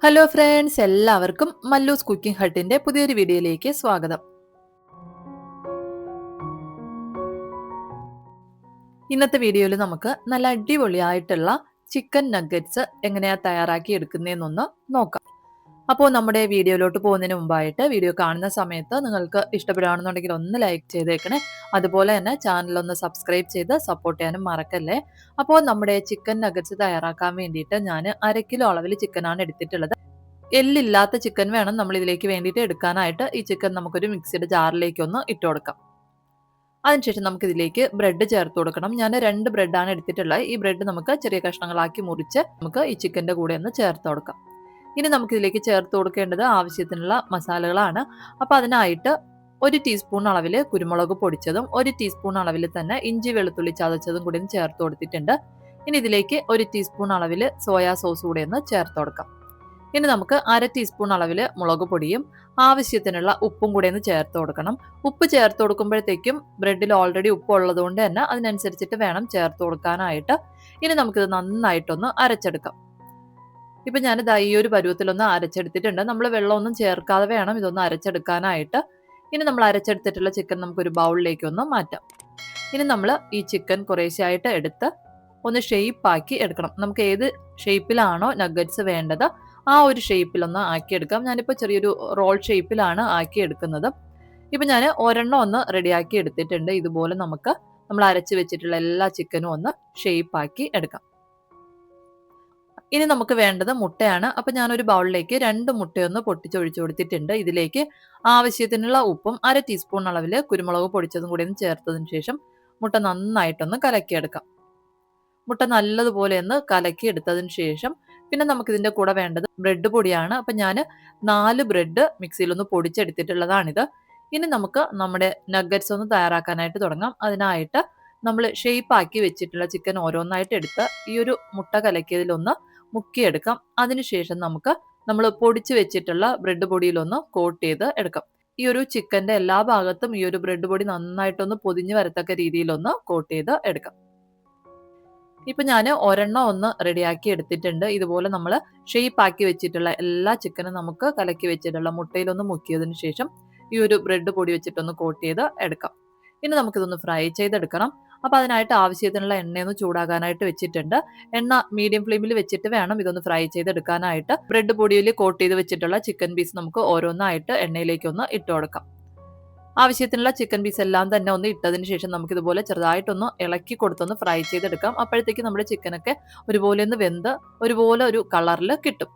Hello friends, എല്ലാവർക്കും Mallus cooking ഹട്ടിന്റെ പുതിയൊരു വീഡിയോയിലേക്ക് സ്വാഗതം. ഇന്നത്തെ വീഡിയോയിൽ നമുക്ക് നല്ല അടിപൊളിയായിട്ടുള്ള ചിക്കൻ നഗറ്റ്സ് എങ്ങനെയാ തയ്യാറാക്കി എടുക്കുന്നതെന്നൊന്ന് നോക്കാം. അപ്പോൾ നമ്മുടെ വീഡിയോയിലോട്ട് പോകുന്നതിന് മുമ്പായിട്ട് വീഡിയോ കാണുന്ന സമയത്ത് നിങ്ങൾക്ക് ഇഷ്ടപ്പെടുകയാണെന്നുണ്ടെങ്കിൽ ഒന്ന് ലൈക്ക് ചെയ്തേക്കണേ. അതുപോലെ തന്നെ ചാനലൊന്ന് സബ്സ്ക്രൈബ് ചെയ്ത് സപ്പോർട്ട് ചെയ്യാനും മറക്കല്ലേ. അപ്പോൾ നമ്മുടെ ചിക്കൻ നഗറ്റ്സ് തയ്യാറാക്കാൻ വേണ്ടിയിട്ട് ഞാൻ 1/2 കിലോ അളവിൽ ചിക്കനാണ് എടുത്തിട്ടുള്ളത്. എല്ലില്ലാത്ത ചിക്കൻ വേണം നമ്മൾ ഇതിലേക്ക് വേണ്ടിയിട്ട് എടുക്കാനായിട്ട്. ഈ ചിക്കൻ നമുക്കൊരു മിക്സിയുടെ ജാറിലേക്ക് ഒന്ന് ഇട്ട് കൊടുക്കാം. അതിനുശേഷം നമുക്ക് ഇതിലേക്ക് ബ്രെഡ് ചേർത്ത് കൊടുക്കണം. ഞാൻ 2 ബ്രെഡാണ് എടുത്തിട്ടുള്ളത്. ഈ ബ്രെഡ് നമുക്ക് ചെറിയ കഷ്ണങ്ങളാക്കി മുറിച്ച് നമുക്ക് ഈ ചിക്കൻ്റെ കൂടെ ഒന്ന് ചേർത്ത് കൊടുക്കാം. ഇനി നമുക്ക് ഇതിലേക്ക് ചേർത്ത് കൊടുക്കേണ്ടത് ആവശ്യത്തിനുള്ള മസാലകളാണ്. അപ്പോൾ അതിനായിട്ട് 1 ടീസ്പൂൺ അളവിൽ കുരുമുളക് പൊടിച്ചതും 1 ടീസ്പൂൺ അളവിൽ തന്നെ ഇഞ്ചി വെളുത്തുള്ളി ചതച്ചതും കൂടി ഒന്ന് ചേർത്ത് കൊടുത്തിട്ടുണ്ട്. ഇനി ഇതിലേക്ക് 1 ടീസ്പൂൺ അളവിൽ സോയാ സോസ് കൂടി ഒന്ന് ചേർത്ത് കൊടുക്കാം. ഇനി നമുക്ക് 1/2 ടീസ്പൂൺ അളവിൽ മുളക് പൊടിയും ആവശ്യത്തിനുള്ള ഉപ്പും കൂടെ ഒന്ന് ചേർത്ത് കൊടുക്കണം. ഉപ്പ് ചേർത്ത് കൊടുക്കുമ്പോഴത്തേക്കും ബ്രെഡിൽ ഓൾറെഡി ഉപ്പ് ഉള്ളതുകൊണ്ട് തന്നെ അതിനനുസരിച്ചിട്ട് വേണം ചേർത്ത് കൊടുക്കാനായിട്ട്. ഇനി നമുക്കിത് നന്നായിട്ടൊന്ന് അരച്ചെടുക്കാം. ഇപ്പം ഞാനിത് ഈ ഒരു പരുവത്തിലൊന്ന് അരച്ചെടുത്തിട്ടുണ്ട്. നമ്മൾ വെള്ളമൊന്നും ചേർക്കാതെ വേണം ഇതൊന്ന് അരച്ചെടുക്കാനായിട്ട്. ഇനി നമ്മൾ അരച്ചെടുത്തിട്ടുള്ള ചിക്കൻ നമുക്കൊരു ബൗളിലേക്ക് ഒന്ന് മാറ്റാം. ഇനി നമ്മൾ ഈ ചിക്കൻ കുറേശ്ശെയായിട്ട് എടുത്ത് ഒന്ന് ഷേപ്പാക്കി എടുക്കണം. നമുക്ക് ഏത് ഷേപ്പിലാണോ നഗറ്റ്സ് വേണ്ടത് ആ ഒരു ഷേപ്പിലൊന്ന് ആക്കിയെടുക്കാം. ഞാനിപ്പോൾ ചെറിയൊരു റോൾ ഷേപ്പിലാണ് ആക്കിയെടുക്കുന്നത്. ഇപ്പം ഞാൻ ഒരെണ്ണം ഒന്ന് റെഡിയാക്കി എടുത്തിട്ടുണ്ട്. ഇതുപോലെ നമ്മൾ അരച്ച് വെച്ചിട്ടുള്ള എല്ലാ ചിക്കനും ഒന്ന് ഷേപ്പാക്കി എടുക്കാം. ഇനി നമുക്ക് വേണ്ടത് മുട്ടയാണ്. അപ്പം ഞാനൊരു ബൗളിലേക്ക് 2 മുട്ടയൊന്ന് പൊട്ടിച്ചൊഴിച്ചു കൊടുത്തിട്ടുണ്ട്. ഇതിലേക്ക് ആവശ്യത്തിനുള്ള ഉപ്പും 1/2 ടീസ്പൂൺ അളവിൽ കുരുമുളക് പൊടിച്ചതും കൂടി ഒന്ന് ചേർത്തതിന് ശേഷം മുട്ട നന്നായിട്ടൊന്ന് കലക്കിയെടുക്കാം. മുട്ട നല്ലതുപോലെ ഒന്ന് കലക്കി എടുത്തതിന് ശേഷം പിന്നെ നമുക്കിതിൻ്റെ കൂടെ വേണ്ടത് ബ്രെഡ് പൊടിയാണ്. അപ്പം ഞാൻ 4 ബ്രെഡ് മിക്സിയിലൊന്ന് പൊടിച്ചെടുത്തിട്ടുള്ളതാണിത്. ഇനി നമുക്ക് നമ്മുടെ നഗറ്റ്സ് ഒന്ന് തയ്യാറാക്കാനായിട്ട് തുടങ്ങാം. അതിനായിട്ട് നമ്മൾ ഷേപ്പാക്കി വെച്ചിട്ടുള്ള ചിക്കൻ ഓരോന്നായിട്ട് എടുത്ത് ഈ ഒരു മുട്ട കലക്കിയതിലൊന്ന് മുക്കിയെടുക്കാം. അതിനുശേഷം നമ്മൾ പൊടിച്ച് വെച്ചിട്ടുള്ള ബ്രെഡ് പൊടിയിലൊന്ന് കോട്ട് ചെയ്ത് എടുക്കാം. ഈ ഒരു ചിക്കൻ്റെ എല്ലാ ഭാഗത്തും ഈ ഒരു ബ്രെഡ് പൊടി നന്നായിട്ടൊന്ന് പൊതിഞ്ഞ് വരത്തക്ക രീതിയിലൊന്ന് കോട്ട് ചെയ്ത് എടുക്കാം. ഇപ്പം ഞാൻ ഒരെണ്ണം ഒന്ന് റെഡിയാക്കി എടുത്തിട്ടുണ്ട്. ഇതുപോലെ നമ്മൾ ഷേപ്പാക്കി വെച്ചിട്ടുള്ള എല്ലാ ചിക്കനും നമുക്ക് കലക്കി വെച്ചിട്ടുള്ള മുട്ടയിലൊന്ന് മുക്കിയതിന് ശേഷം ഈ ഒരു ബ്രെഡ് പൊടി വെച്ചിട്ടൊന്ന് കോട്ട് ചെയ്ത് എടുക്കാം. ഇനി നമുക്കിതൊന്ന് ഫ്രൈ ചെയ്തെടുക്കണം. അപ്പോൾ അതിനായിട്ട് ആവശ്യത്തിനുള്ള എണ്ണയൊന്ന് ചൂടാകാനായിട്ട് വെച്ചിട്ടുണ്ട്. എണ്ണ മീഡിയം ഫ്ലെയിമിൽ വെച്ചിട്ട് വേണം ഇതൊന്ന് ഫ്രൈ ചെയ്തെടുക്കാനായിട്ട്. ബ്രെഡ് പൊടിയിൽ കോട്ട് ചെയ്ത് വെച്ചിട്ടുള്ള ചിക്കൻ പീസ് നമുക്ക് ഓരോന്നായിട്ട് എണ്ണയിലേക്കൊന്ന് ഇട്ട് കൊടുക്കാം. ആവശ്യത്തിനുള്ള ചിക്കൻ പീസ് എല്ലാം തന്നെ ഒന്ന് ഇട്ടതിന് ശേഷം നമുക്കിതുപോലെ ചെറുതായിട്ടൊന്ന് ഇളക്കി കൊടുത്തൊന്ന് ഫ്രൈ ചെയ്തെടുക്കാം. അപ്പോഴത്തേക്ക് നമ്മുടെ ചിക്കനൊക്കെ ഒരുപോലെ ഒന്ന് വെന്ത് ഒരുപോലെ ഒരു കളറിൽ കിട്ടും.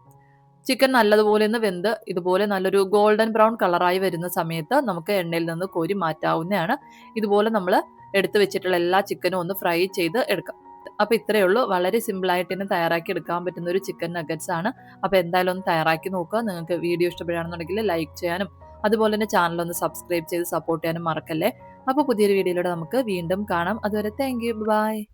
ചിക്കൻ നല്ലതുപോലെ ഒന്ന് വെന്ത് ഇതുപോലെ നല്ലൊരു ഗോൾഡൻ ബ്രൗൺ കളറായി വരുന്ന സമയത്ത് നമുക്ക് എണ്ണയിൽ നിന്ന് കോരി മാറ്റാവുന്നതാണ്. ഇതുപോലെ നമ്മൾ എടുത്തു വെച്ചിട്ടുള്ള എല്ലാ ചിക്കനും ഒന്ന് ഫ്രൈ ചെയ്ത് എടുക്കാം. അപ്പോൾ ഇത്രയേ ഉള്ളൂ. വളരെ സിമ്പിളായിട്ട് തന്നെ തയ്യാറാക്കി എടുക്കാൻ പറ്റുന്ന ഒരു ചിക്കൻ നഗറ്റ്സ് ആണ്. അപ്പോൾ എന്തായാലും ഒന്ന് തയ്യാറാക്കി നോക്കുക. നിങ്ങൾക്ക് വീഡിയോ ഇഷ്ടപ്പെടുകയാണെന്നുണ്ടെങ്കിൽ ലൈക്ക് ചെയ്യാനും അതുപോലെ തന്നെ ചാനലൊന്ന് സബ്സ്ക്രൈബ് ചെയ്ത് സപ്പോർട്ട് ചെയ്യാനും മറക്കല്ലേ. അപ്പോൾ പുതിയൊരു വീഡിയോയിലൂടെ നമുക്ക് വീണ്ടും കാണാം. അതുവരെ താങ്ക് യു, ബൈ.